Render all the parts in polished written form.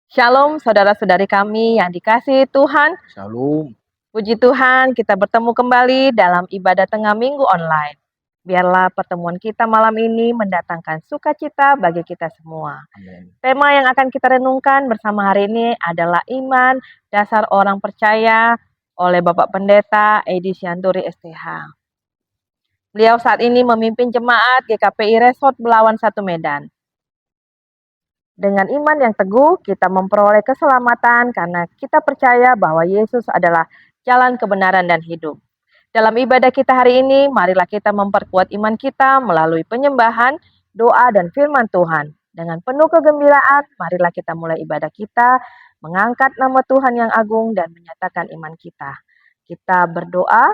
Shalom saudara-saudari kami yang dikasihi Tuhan. Shalom. Puji Tuhan, kita bertemu kembali dalam ibadah tengah minggu online. Biarlah pertemuan kita malam ini mendatangkan sukacita bagi kita semua. Amin. Tema yang akan kita renungkan bersama hari ini adalah iman dasar orang percaya oleh Bapak Pendeta Edi Sianturi STH. Beliau saat ini memimpin jemaat GKPI Resort Belawan 1 Medan. Dengan iman yang teguh, kita memperoleh keselamatan karena kita percaya bahwa Yesus adalah jalan kebenaran dan hidup. Dalam ibadah kita hari ini, marilah kita memperkuat iman kita melalui penyembahan, doa, dan firman Tuhan. Dengan penuh kegembiraan, marilah kita mulai ibadah kita, mengangkat nama Tuhan yang agung dan menyatakan iman kita. Kita berdoa.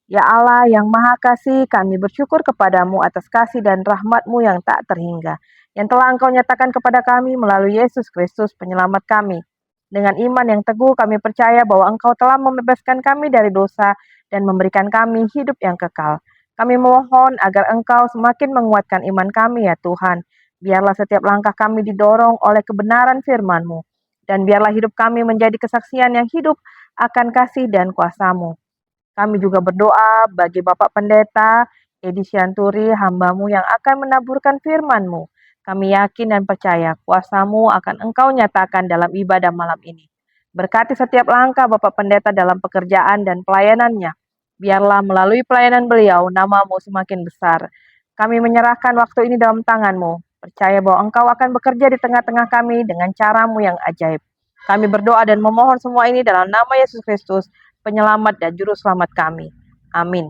Ya Allah yang Maha Kasih, kami bersyukur kepadamu atas kasih dan rahmat-Mu yang tak terhingga, yang telah Engkau nyatakan kepada kami melalui Yesus Kristus penyelamat kami. Dengan iman yang teguh kami percaya bahwa Engkau telah membebaskan kami dari dosa dan memberikan kami hidup yang kekal. Kami mohon agar Engkau semakin menguatkan iman kami ya Tuhan. Biarlah setiap langkah kami didorong oleh kebenaran firman-Mu. Dan biarlah hidup kami menjadi kesaksian yang hidup akan kasih dan kuasa-Mu. Kami juga berdoa bagi Bapak Pendeta Edi Sianturi, hamba-Mu yang akan menaburkan firman-Mu. Kami yakin dan percaya kuasa-Mu akan Engkau nyatakan dalam ibadah malam ini. Berkati setiap langkah Bapak Pendeta dalam pekerjaan dan pelayanannya. Biarlah melalui pelayanan beliau, nama-Mu semakin besar. Kami menyerahkan waktu ini dalam tangan-Mu. Percaya bahwa Engkau akan bekerja di tengah-tengah kami dengan cara-Mu yang ajaib. Kami berdoa dan memohon semua ini dalam nama Yesus Kristus, penyelamat dan juru selamat kami. Amin.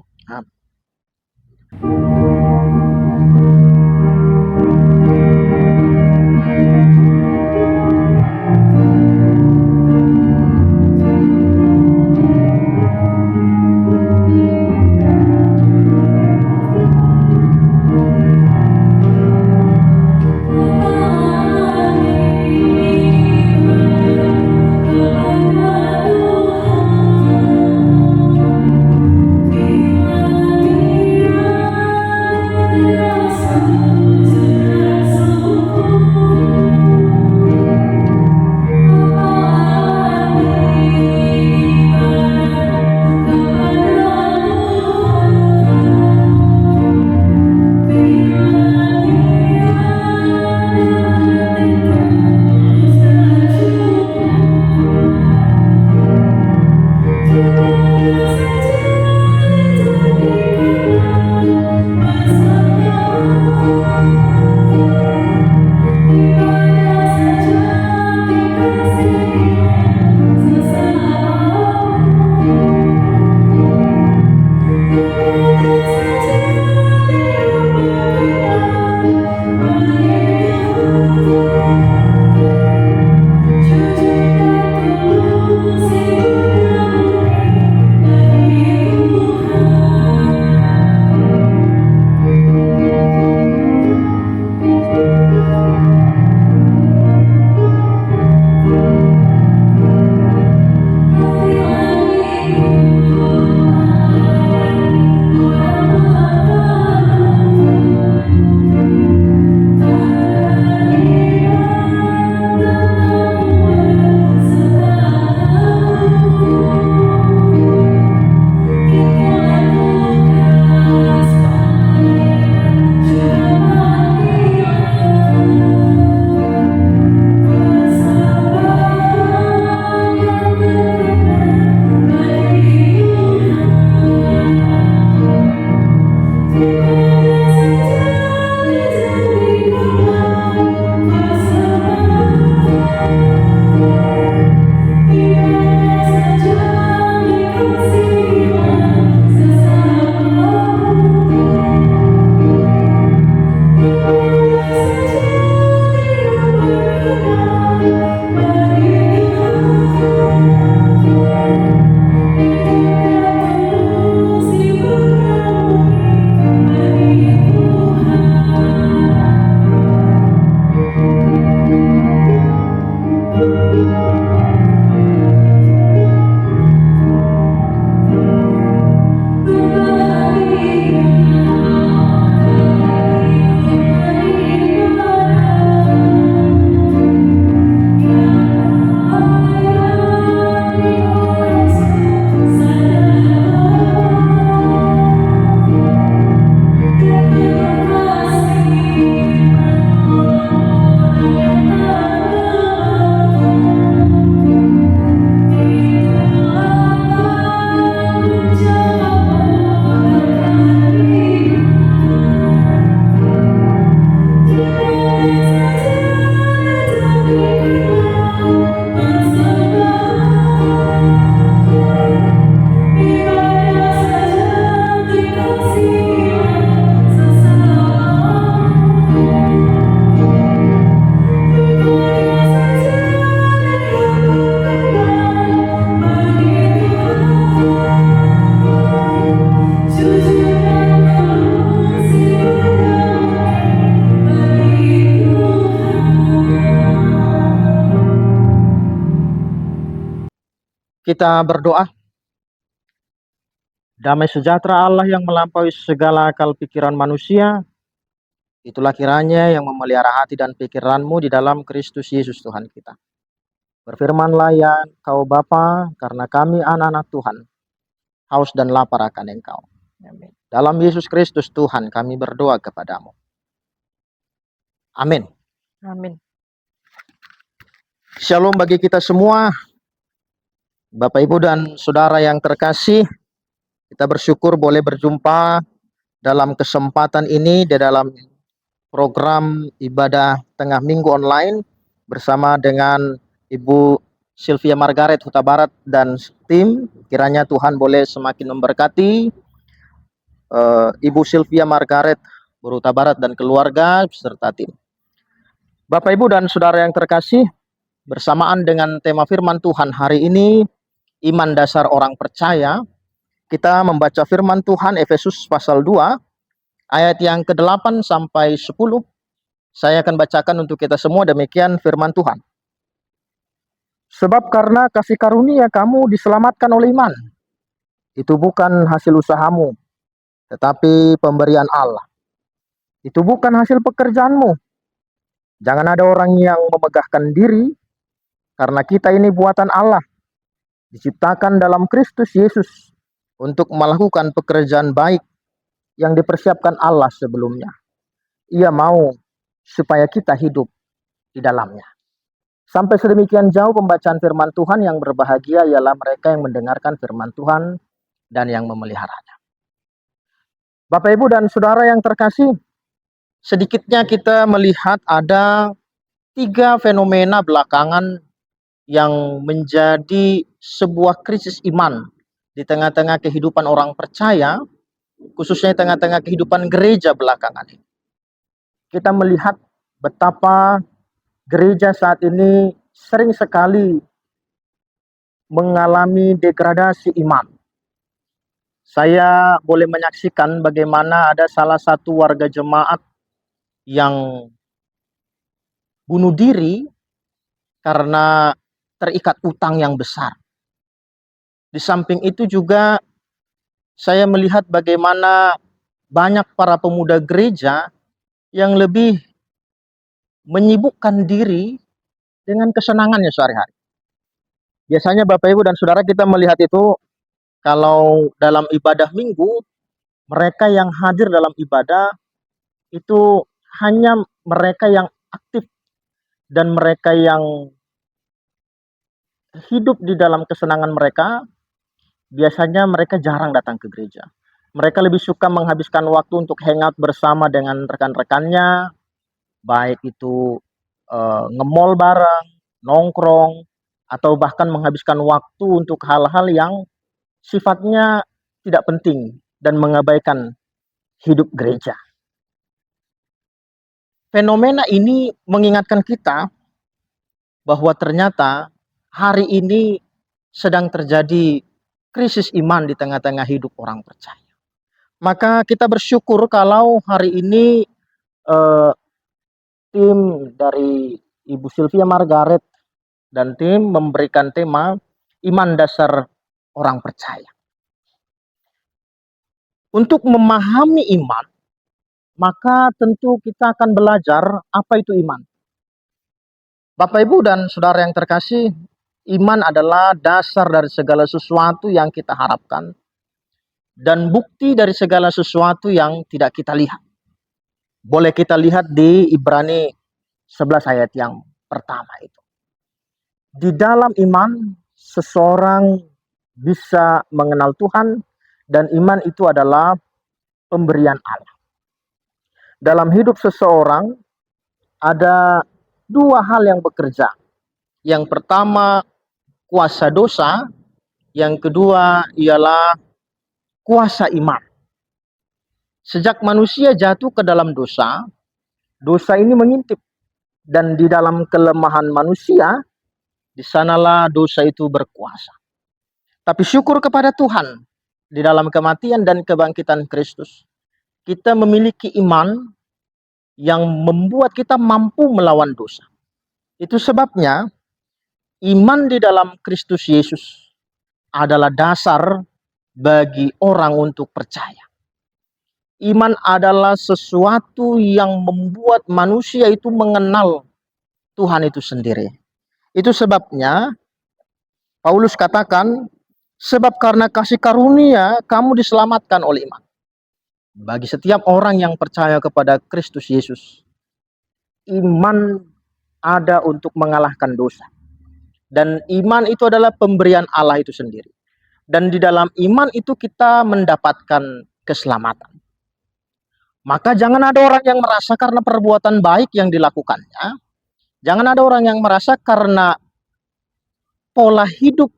Kita berdoa. Damai sejahtera Allah yang melampaui segala akal pikiran manusia, itulah kiranya yang memelihara hati dan pikiranmu di dalam Kristus Yesus Tuhan kita. Berfirmanlah ya Kau Bapa, karena kami anak-anak Tuhan, haus dan lapar akan Engkau. Amin. Dalam Yesus Kristus Tuhan kami berdoa kepadamu. Amin. Amin. Shalom bagi kita semua. Bapak, Ibu, dan Saudara yang terkasih, kita bersyukur boleh berjumpa dalam kesempatan ini di dalam program ibadah tengah minggu online bersama dengan Ibu Sylvia Margaret Huta Barat dan tim. Kiranya Tuhan boleh semakin memberkati Ibu Sylvia Margaret Huta Barat dan keluarga beserta tim. Bapak, Ibu, dan Saudara yang terkasih, bersamaan dengan tema firman Tuhan hari ini, iman dasar orang percaya, kita membaca firman Tuhan Efesus pasal 2 ayat yang ke-8 sampai 10. Saya akan bacakan untuk kita semua, demikian firman Tuhan. Sebab karena kasih karunia kamu diselamatkan oleh iman. Itu bukan hasil usahamu, tetapi pemberian Allah. Itu bukan hasil pekerjaanmu. Jangan ada orang yang memegahkan diri, karena kita ini buatan Allah, diciptakan dalam Kristus Yesus untuk melakukan pekerjaan baik yang dipersiapkan Allah sebelumnya. Ia mau supaya kita hidup di dalamnya. Sampai sedemikian jauh pembacaan firman Tuhan. Yang berbahagia ialah mereka yang mendengarkan firman Tuhan dan yang memeliharanya. Bapak, Ibu, dan Saudara yang terkasih, sedikitnya kita melihat ada 3 fenomena belakangan yang menjadi sebuah krisis iman di tengah-tengah kehidupan orang percaya, khususnya di tengah-tengah kehidupan gereja belakangan ini. Kita melihat betapa gereja saat ini sering sekali mengalami degradasi iman. Saya boleh menyaksikan bagaimana ada salah satu warga jemaat yang bunuh diri karena terikat utang yang besar. Di samping itu juga saya melihat bagaimana banyak para pemuda gereja yang lebih menyibukkan diri dengan kesenangannya sehari-hari. Biasanya Bapak, Ibu, dan Saudara, kita melihat itu kalau dalam ibadah minggu, mereka yang hadir dalam ibadah itu hanya mereka yang aktif dan mereka yang hidup di dalam kesenangan mereka. Biasanya mereka jarang datang ke gereja. Mereka lebih suka menghabiskan waktu untuk hangout bersama dengan rekan-rekannya, baik itu nge-mall bareng, nongkrong, atau bahkan menghabiskan waktu untuk hal-hal yang sifatnya tidak penting dan mengabaikan hidup gereja. Fenomena ini mengingatkan kita bahwa ternyata hari ini sedang terjadi krisis iman di tengah-tengah hidup orang percaya. Maka kita bersyukur kalau hari ini tim dari Ibu Sylvia Margaret dan tim memberikan tema iman dasar orang percaya. Untuk memahami iman, maka tentu kita akan belajar apa itu iman. Bapak, Ibu, dan Saudara yang terkasih, iman adalah dasar dari segala sesuatu yang kita harapkan dan bukti dari segala sesuatu yang tidak kita lihat. Boleh kita lihat di Ibrani 11 ayat yang pertama itu. Di dalam iman, seseorang bisa mengenal Tuhan, dan iman itu adalah pemberian Allah. Dalam hidup seseorang ada 2 hal yang bekerja. Yang pertama, kuasa dosa. Yang kedua ialah kuasa iman. Sejak manusia jatuh ke dalam dosa, dosa ini mengintip. Dan di dalam kelemahan manusia, di sanalah dosa itu berkuasa. Tapi syukur kepada Tuhan, di dalam kematian dan kebangkitan Kristus, kita memiliki iman yang membuat kita mampu melawan dosa. Itu sebabnya iman di dalam Kristus Yesus adalah dasar bagi orang untuk percaya. Iman adalah sesuatu yang membuat manusia itu mengenal Tuhan itu sendiri. Itu sebabnya Paulus katakan, sebab karena kasih karunia kamu diselamatkan oleh iman. Bagi setiap orang yang percaya kepada Kristus Yesus, iman ada untuk mengalahkan dosa. Dan iman itu adalah pemberian Allah itu sendiri. Dan di dalam iman itu kita mendapatkan keselamatan. Maka jangan ada orang yang merasa karena perbuatan baik yang dilakukannya. Jangan ada orang yang merasa karena pola hidup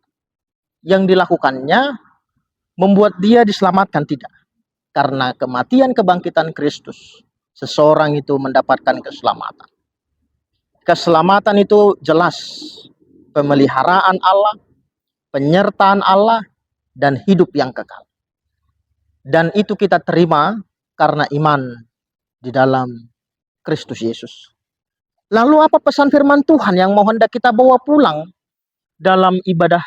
yang dilakukannya membuat dia diselamatkan. Tidak. Karena kematian kebangkitan Kristus, seseorang itu mendapatkan keselamatan. Keselamatan itu jelas. Pemeliharaan Allah, penyertaan Allah, dan hidup yang kekal. Dan itu kita terima karena iman di dalam Kristus Yesus. Lalu apa pesan firman Tuhan yang mau hendak kita bawa pulang dalam ibadah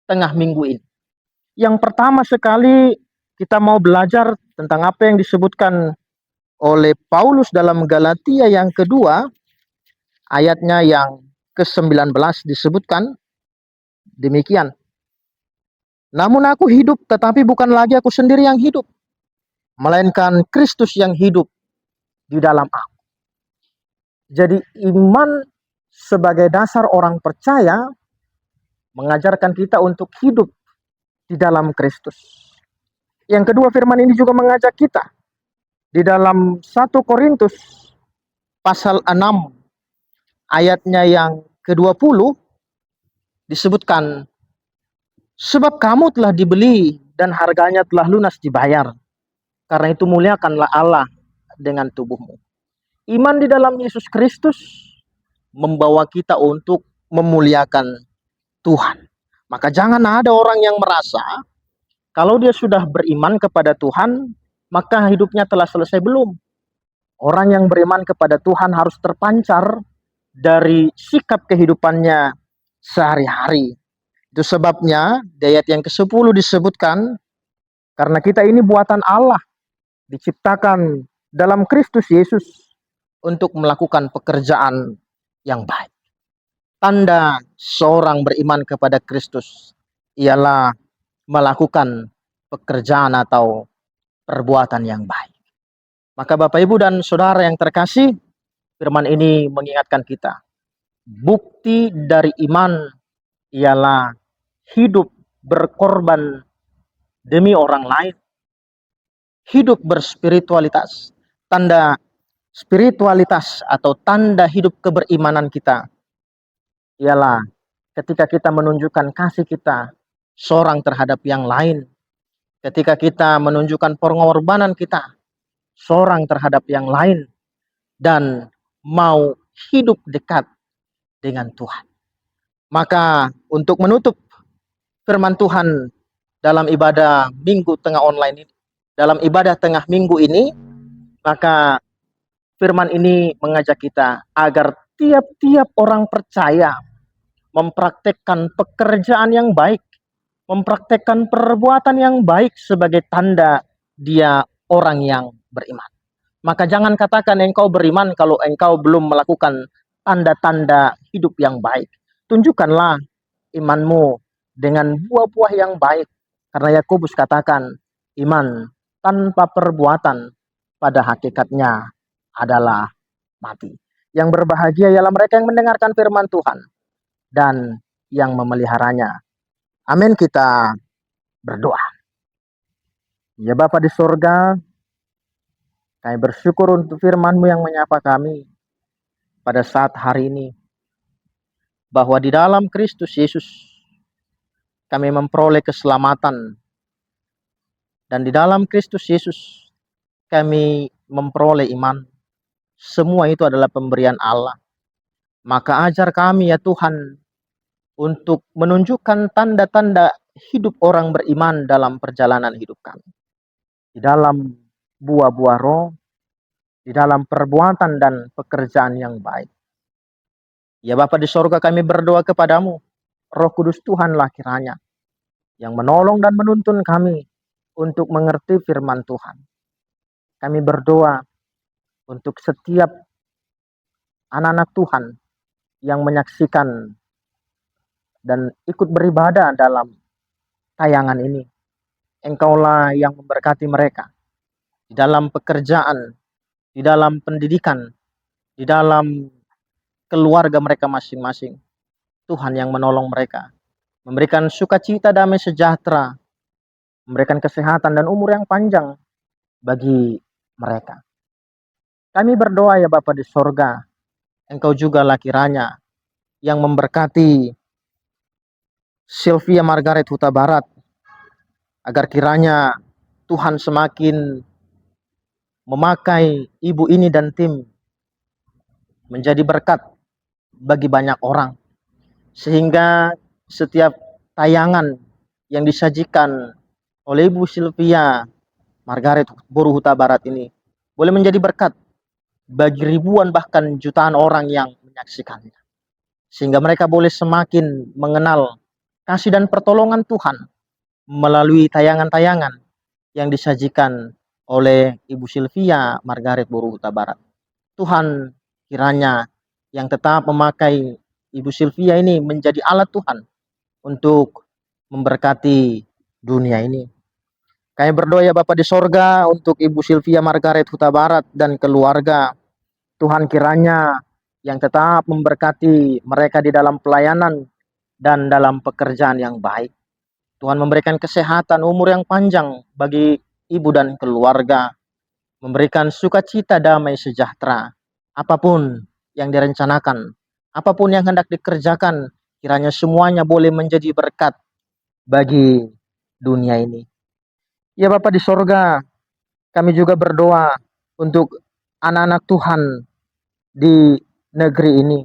tengah minggu ini? Yang pertama sekali kita mau belajar tentang apa yang disebutkan oleh Paulus dalam Galatia yang kedua, ayatnya yang ke-19 disebutkan demikian. Namun aku hidup, tetapi bukan lagi aku sendiri yang hidup, melainkan Kristus yang hidup di dalam aku. Jadi iman sebagai dasar orang percaya mengajarkan kita untuk hidup di dalam Kristus. Yang kedua, firman ini juga mengajak kita di dalam 1 Korintus pasal 6 ayatnya yang ke-20 disebutkan, sebab kamu telah dibeli dan harganya telah lunas dibayar. Karena itu muliakanlah Allah dengan tubuhmu. Iman di dalam Yesus Kristus membawa kita untuk memuliakan Tuhan. Maka jangan ada orang yang merasa kalau dia sudah beriman kepada Tuhan, maka hidupnya telah selesai. Belum. Orang yang beriman kepada Tuhan harus terpancar dari sikap kehidupannya sehari-hari. Itu sebabnya di ayat yang ke-10 disebutkan, karena kita ini buatan Allah, diciptakan dalam Kristus Yesus untuk melakukan pekerjaan yang baik. Tanda seorang beriman kepada Kristus ialah melakukan pekerjaan atau perbuatan yang baik. Maka Bapak Ibu dan Saudara yang terkasih, firman ini mengingatkan kita, bukti dari iman ialah hidup berkorban demi orang lain, hidup berspiritualitas. Tanda spiritualitas atau tanda hidup keberimanan kita ialah ketika kita menunjukkan kasih kita seorang terhadap yang lain, ketika kita menunjukkan pengorbanan kita seorang terhadap yang lain, dan mau hidup dekat dengan Tuhan. Maka untuk menutup firman Tuhan dalam ibadah minggu tengah online ini, dalam ibadah tengah minggu ini, maka firman ini mengajak kita agar tiap-tiap orang percaya mempraktekkan pekerjaan yang baik, mempraktekkan perbuatan yang baik sebagai tanda dia orang yang beriman. Maka jangan katakan engkau beriman kalau engkau belum melakukan tanda-tanda hidup yang baik. Tunjukkanlah imanmu dengan buah-buah yang baik. Karena Yakobus katakan, iman tanpa perbuatan pada hakikatnya adalah mati. Yang berbahagia ialah mereka yang mendengarkan firman Tuhan dan yang memeliharanya. Amin, kita berdoa. Ya Bapa di sorga, kami bersyukur untuk firman-Mu yang menyapa kami pada saat hari ini, bahwa di dalam Kristus Yesus kami memperoleh keselamatan, dan di dalam Kristus Yesus kami memperoleh iman. Semua itu adalah pemberian Allah. Maka ajar kami ya Tuhan untuk menunjukkan tanda-tanda hidup orang beriman dalam perjalanan hidup kami. Di dalam buah-buah roh, di dalam perbuatan dan pekerjaan yang baik. Ya Bapa di sorga, kami berdoa kepadamu, Roh Kudus Tuhanlah kiranya yang menolong dan menuntun kami untuk mengerti firman Tuhan. Kami berdoa untuk setiap anak-anak Tuhan yang menyaksikan dan ikut beribadah dalam tayangan ini. Engkaulah yang memberkati mereka di dalam pekerjaan, di dalam pendidikan, di dalam keluarga mereka masing-masing. Tuhan yang menolong mereka, memberikan sukacita, damai sejahtera, memberikan kesehatan dan umur yang panjang bagi mereka. Kami berdoa ya Bapa di sorga, Engkau juga lah kiranya yang memberkati Sylvia Margaret Huta Barat, agar kiranya Tuhan semakin memakai ibu ini dan tim menjadi berkat bagi banyak orang, sehingga setiap tayangan yang disajikan oleh Ibu Sylvia Margaret Boru Huta Barat ini boleh menjadi berkat bagi ribuan bahkan jutaan orang yang menyaksikannya, sehingga mereka boleh semakin mengenal kasih dan pertolongan Tuhan melalui tayangan-tayangan yang disajikan oleh Ibu Sylvia Margaret Boru Huta Barat. Tuhan kiranya yang tetap memakai Ibu Sylvia ini menjadi alat Tuhan untuk memberkati dunia ini. Kami berdoa ya Bapa di sorga untuk Ibu Sylvia Margaret Huta Barat dan keluarga. Tuhan kiranya yang tetap memberkati mereka di dalam pelayanan dan dalam pekerjaan yang baik. Tuhan memberikan kesehatan, umur yang panjang bagi ibu dan keluarga, memberikan sukacita, damai sejahtera. Apapun yang direncanakan, apapun yang hendak dikerjakan, kiranya semuanya boleh menjadi berkat bagi dunia ini. Ya Bapa di sorga, kami juga berdoa untuk anak-anak Tuhan di negeri ini.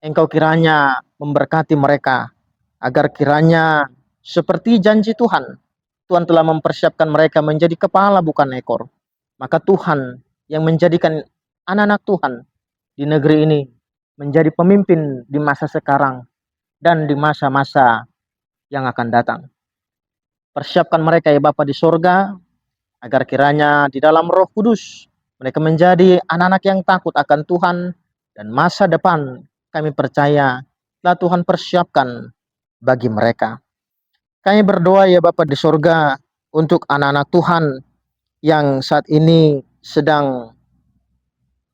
Engkau kiranya memberkati mereka, agar kiranya seperti janji Tuhan, Tuhan telah mempersiapkan mereka menjadi kepala bukan ekor. Maka Tuhan yang menjadikan anak-anak Tuhan di negeri ini menjadi pemimpin di masa sekarang dan di masa-masa yang akan datang. Persiapkan mereka ya Bapa di sorga, agar kiranya di dalam Roh Kudus mereka menjadi anak-anak yang takut akan Tuhan, dan masa depan kami percaya telah Tuhan persiapkan bagi mereka. Kami berdoa ya Bapa di sorga untuk anak-anak Tuhan yang saat ini sedang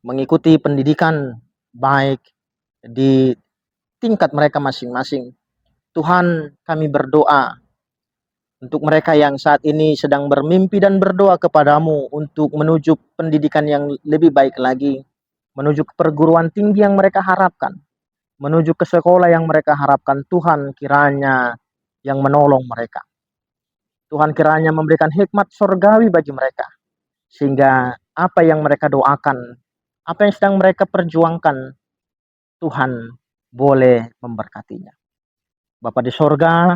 mengikuti pendidikan baik di tingkat mereka masing-masing. Tuhan, kami berdoa untuk mereka yang saat ini sedang bermimpi dan berdoa kepadamu untuk menuju pendidikan yang lebih baik lagi, menuju ke perguruan tinggi yang mereka harapkan, menuju ke sekolah yang mereka harapkan. Tuhan kiranya yang menolong mereka. Tuhan kiranya memberikan hikmat surgawi bagi mereka, sehingga apa yang mereka doakan, apa yang sedang mereka perjuangkan, Tuhan boleh memberkatinya. Bapa di sorga,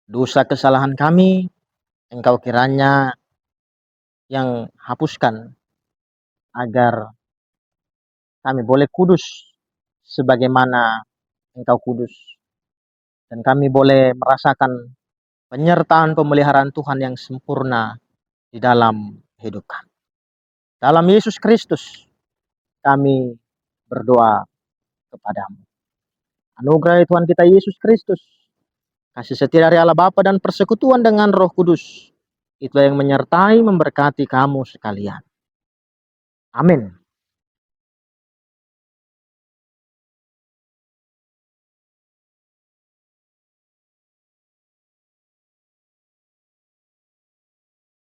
dosa kesalahan kami Engkau kiranya yang hapuskan, agar kami boleh kudus sebagaimana Engkau kudus, dan kami boleh merasakan penyertaan pemeliharaan Tuhan yang sempurna di dalam hidup kami. Dalam Yesus Kristus kami berdoa kepadamu. Anugerah Tuhan kita Yesus Kristus, kasih setia dari Allah Bapa dan persekutuan dengan Roh Kudus, itulah yang menyertai memberkati kamu sekalian. Amin.